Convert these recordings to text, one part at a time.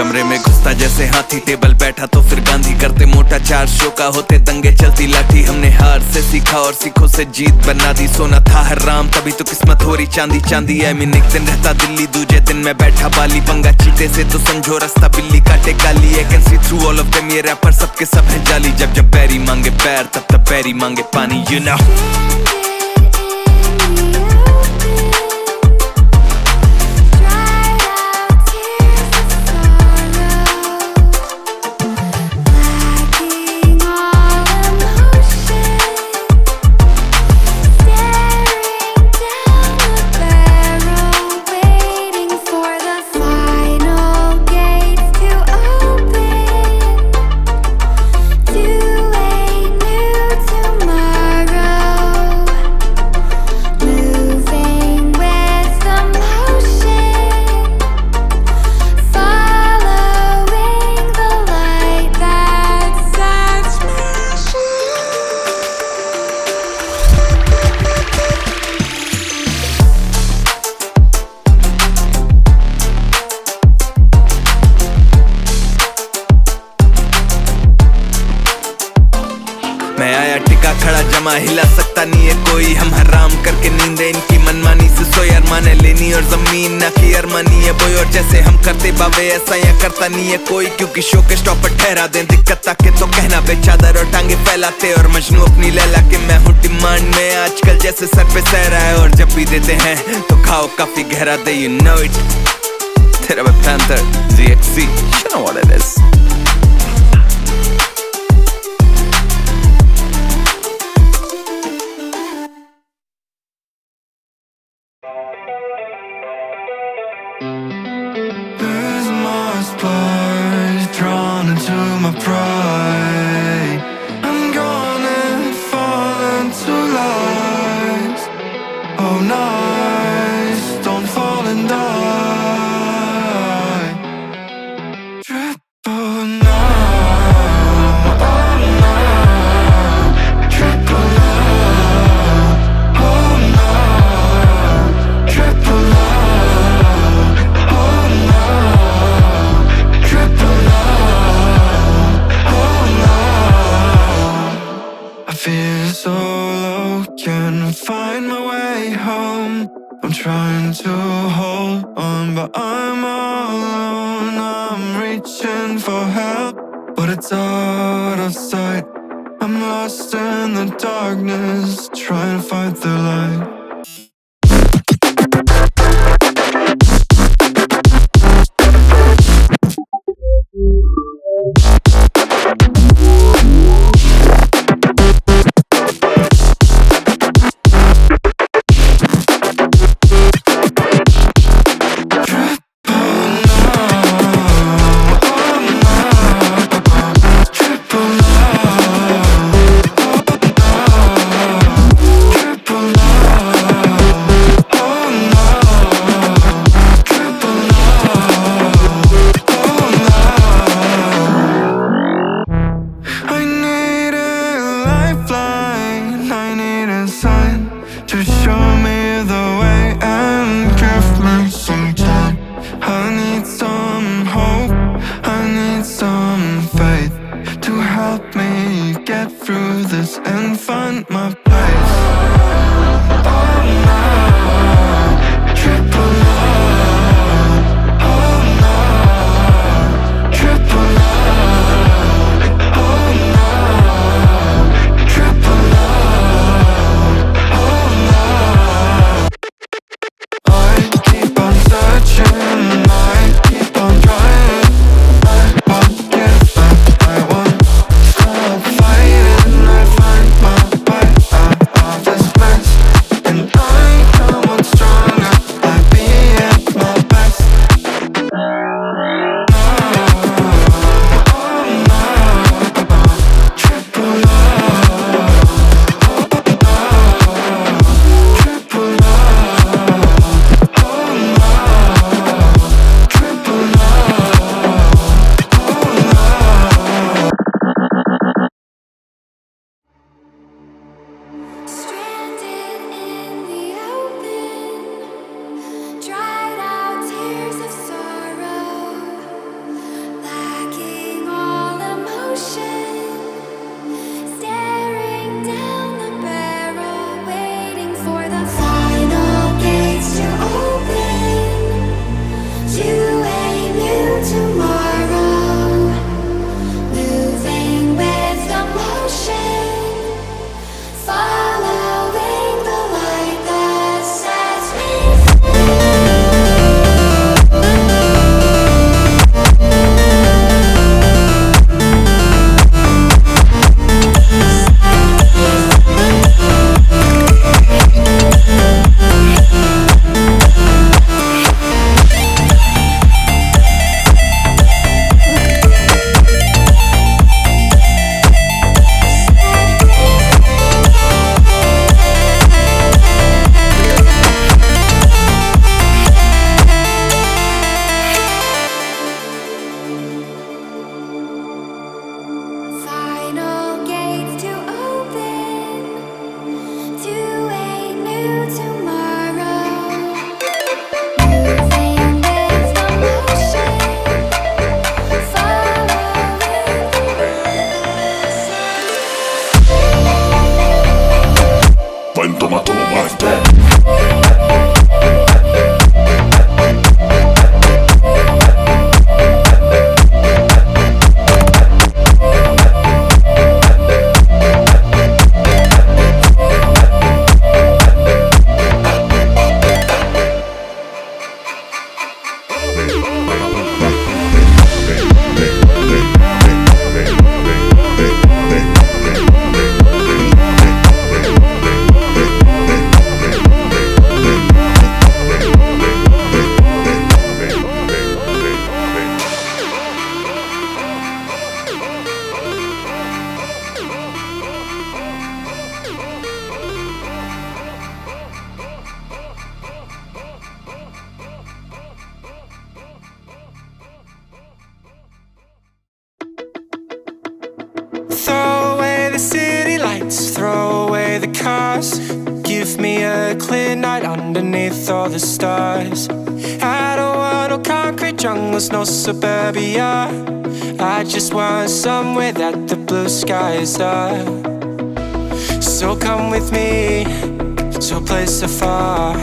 कमरे में घुसता जैसे हाथी, टेबल बैठा तो फिर गांधी करते मोटा, 4 शो का होते दंगे चलती लाठी। हमने हार से सीखा और सीखों से जीत बना दी, सोना था हराम तभी तो किस्मत हो रही चांदी चांदी। आई मीन एक दिन रहता दिल्ली, दूजे दिन मैं बैठा बाली, पंगा चीते से तो समझो रास्ता बिल्ली काटे काली। I can see through all of them, ये रैपर सबके सब हैं जाली। जब जब बैरी मांगे पैर तब तब बैरी मांगे पानी, यू नो। मैं आया टिका खड़ा जमा, हिला सकता नहीं है कोई। हम हराम करके नींदे इनकी मनमानी से सोए, अरमाने लेनी और जमीन ना की अरमानी है बोई। और जैसे हम करते बाबे ऐसा यहाँ करता नहीं है कोई, क्योंकि शो के स्टॉप पर ठहरा दें दिक्कत ताके तो कहना बे चादर और टांगे फैलाते। और मजनू अपनी लैला के मैं हूँ डिमांड में, आजकल जैसे सर पे सहरा है। और जब भी देते हैं तो खाओ काफी गहरा दे, you know it। तेरा panther ZXC, you know what it is। There's my spark drawn into my pride. I'm gonna fall into lies. Oh nice, don't fall and die. Triple now, oh no. Triple now, oh no. Triple now. Feel so low, can't find my way home. I'm trying to hold on, but I'm all alone. I'm reaching for help, but it's out of sight. I'm lost in the darkness, trying to fight the light. Triple love. Throw away the city lights, throw away the cars. Give me a clear night underneath all the stars. I don't want no concrete jungles, no suburbia. I just want somewhere that the blue skies are. So come with me to a place afar,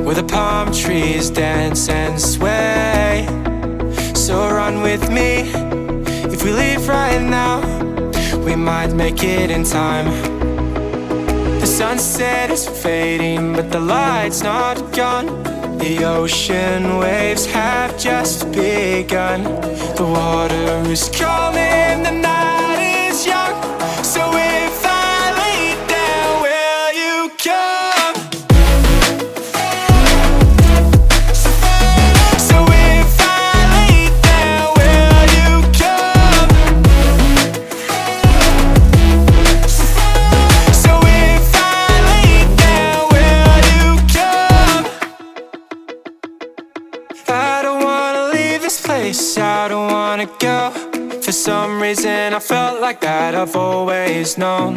where the palm trees dance and sway. So run with me. If we leave right now, we might make it in time. The sunset is fading, but the light's not gone. The ocean waves have just begun. The water is calling, the night is young. So if I lay down, will you come? So if I lay down, will you come? So if I lay down, will you come? I don't wanna leave this place, I don't wanna go. For some reason I felt like that I've always known.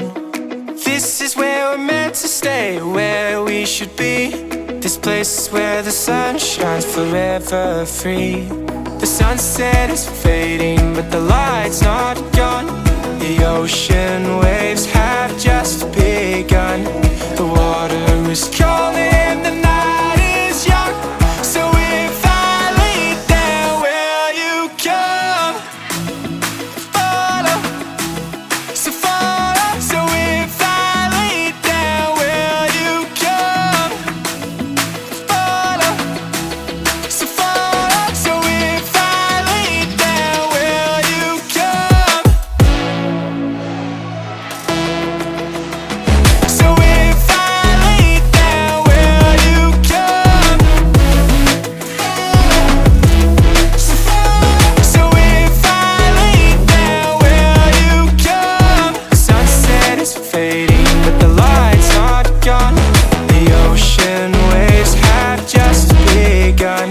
This is where we're meant to stay, where we should be. This place is where the sun shines forever free. The sunset is fading, but the light's not gone. The ocean waves have just begun. The water is calling, the night is young. So if I lay down, will you come? Follow, so follow. So if I lay down, will you come? Follow, so follow. So if I lay down, will you come? So if I lay down, will you come? So if I lay down, will you come? The sunset is fading, but the light's not gone. The ocean waves have just begun.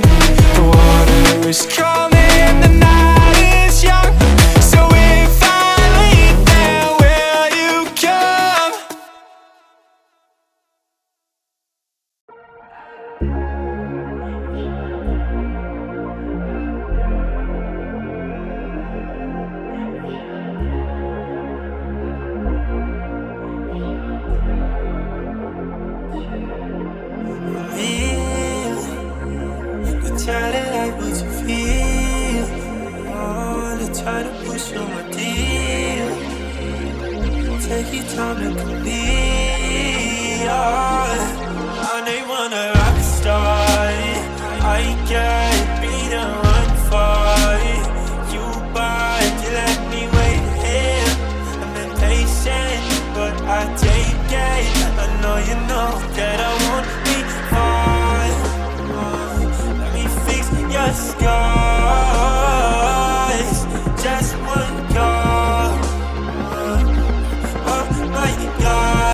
The water is calling, the night is young. So if I lay down, will you come? Try to like what you feel. Oh, to try to push on my deal. Take your time and believe. Oh.